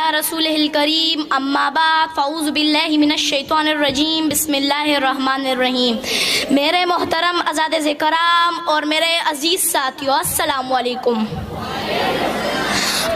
علی رسولہ الکریم اما بعد فاعوذ باللہ من الشیطان الرجیم بسم اللہ الرحمن الرحیم۔ میرے محترم عزائز کرام اور میرے عزیز ساتھیوں، السلام علیکم۔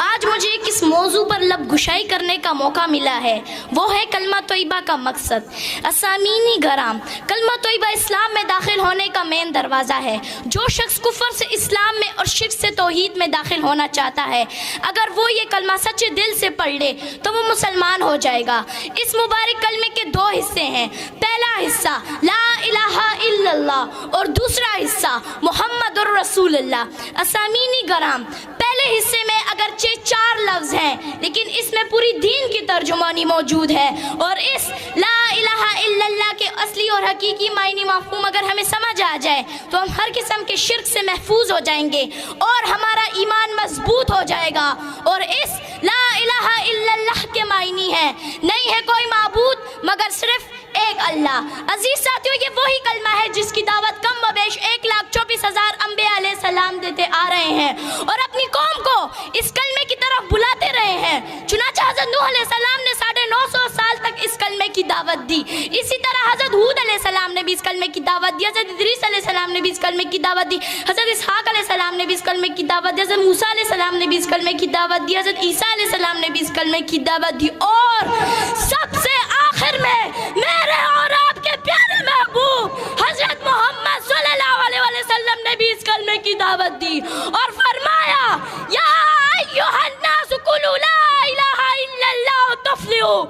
آج مجھے کس موضوع پر لب گشائی کرنے کا موقع ملا ہے وہ ہے کلمہ طیبہ کا مقصد۔ اسامین گرام، کلمہ طیبہ اسلام میں داخل ہونے کا مین دروازہ ہے۔ جو شخص کفر سے اسلام میں اور شرک سے توحید میں داخل ہونا چاہتا ہے، اگر وہ یہ کلمہ سچے دل سے پڑھ لے تو وہ مسلمان ہو جائے گا۔ اس مبارک کلمے کے دو حصے ہیں، پہلا حصہ لا الہ الا اللہ اور دوسرا حصہ محمد الرسول اللہ۔ اسامین گرام، پہلے حصے میں اگرچہ 4 لفظ ہیں لیکن اس میں پوری دین کی ترجمانی موجود ہے، اور اس لا الہ الا اللہ کے اصلی اور حقیقی معنی مفہوم اگر ہمیں سمجھ آ جائے تو ہم ہر قسم کے شرک سے محفوظ ہو جائیں گے اور ہمارا ایمان مضبوط ہو جائے گا۔ اور اس لا الہ الا اللہ کے معنی ہے نہیں ہے کوئی معبود مگر صرف ایک اللہ۔ عزیز ساتھیوں، یہ وہی کلمہ ہے جس کی دعوت کم و بیش 1,24,000 انبیاء علیہ السلام دیتے آ رہے ہیں اور اپنی قوم کو اس کلمے کی طرف بلاتے رہے ہیں۔ چنانچہ حضرت نوح علیہ السلام نے 950 سال تک اس کلمے کی دعوت دی، اسی طرح حضرت ہود علیہ السلام نے بھی اس کلمے کی دعوت دی، حضرت ادریس علیہ السلام نے بھی اس کلمے کی دعوت دی، حضرت اسحاق علیہ السلام نے بھی اس کلمے کی دعوت دی، حضرت موسیٰ علیہ السلام نے بھی اس کلمے کی دعوت دی، حضرت عیسیٰ علیہ السلام نے بھی اس کلمے کی دعوت دی، اور سب سے آخر میں میرے اور آپ کے پیارے محبوب حضرت محمد صلی اللہ علیہ وسلم نے بھی اس کلمے کی دعوت دی اور فرمایا یا ایھا الناس قولوا لا الہ الا اللہ تفلحوا۔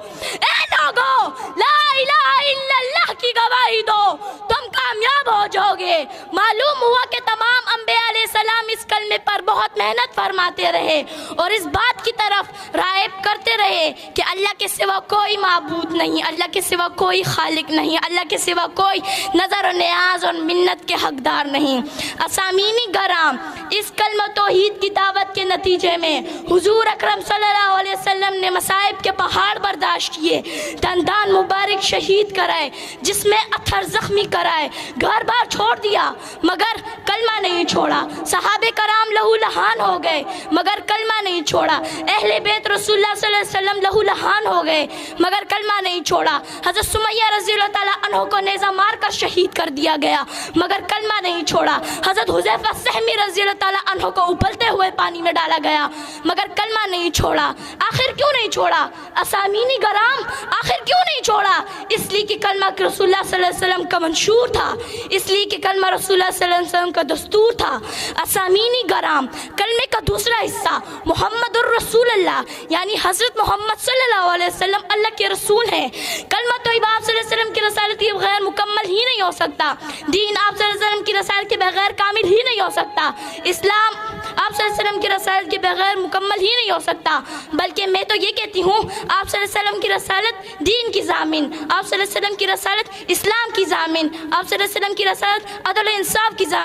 اے لوگو، لا الہ الا اللہ کی گواہی دو، تم کامیاب ہو جاؤ گے۔ معلوم ہوا کہ تمام انبیاء علیہ السلام اس کلمے پر بہت محنت فرماتے رہے اور اس بات کی طرف راغب کرتے رہے کہ اللہ کے سوا کوئی معبود نہیں، اللہ کے سوا کوئی خالق نہیں، اللہ کے سوا کوئی نظر و نیاز اور منت کے حقدار نہیں۔ اسامین گرام، اس کلمہ توحید کی دعوت کے نتیجے میں حضور اکرم صلی اللہ علیہ وسلم نے مصائب کے پہاڑ برداشت کیے، دندان مبارک شہید کرائے، جس میں اتھر زخمی کرائے، گھر بار چھوڑ دیا مگر کلمہ نہیں چھوڑا، صحابہ کرام لہو لہان ہو گئے مگر کلمہ نہیں چھوڑا، اہل بیت رسول اللہ صلی اللہ علیہ وسلم لہو لہان ہو گئے مگر کلمہ نہیں چھوڑا، حضرت سمیہ رضی اللہ تعالیٰ عنہ کو نیزہ مار کر شہید کر دیا گیا مگر کلمہ نہیں چھوڑا، حضرت حذیفہ سہمی رضی اللہ تعالیٰ عنہ کو ابلتے ہوئے پانی میں ڈالا گیا مگر کلمہ نہیں چھوڑا۔ آخر کیوں نہیں چھوڑا؟ اسامین گرام، آخر کیوں نہیں چھوڑا؟ اس لیے کہ کلمہ رسول اللہ صلی اللہ علیہ وسلم کا منشور تھا، اس لیے کہ کلمہ رسول اللہ صلی اللہ علیہ وسلم کا دستور تھا۔ اسامین گرام، کلمے کا دوسرا حصہ محمد الرسول اللہ، یعنی حضرت محمد صلی اللہ علیہ وسلم اللہ کے رسول ہیں۔ کلمہ طیبہ آپ صلی اللہ علیہ وسلم کی رسالت کے بغیر مکمل ہی نہیں ہو سکتا، دین آپ صلی اللہ علیہ وسلم کی رسالت کے بغیر کامل ہی نہیں ہو سکتا، اسلام آپ صلی اللہ علیہ وسلم کی رسالت کے بغیر مکمل ہی نہیں ہو سکتا، بلکہ میں تو یہ کہتی ہوں آپ صلی اللہ علیہ وسلم کی رسالت دین کی ضامن، آپ صلی اللہ علیہ وسلم کی رسالت اسلام کی ضامن، آپ صلی اللہ علیہ وسلم کی رسالت عدل و انصاف کی ضامن۔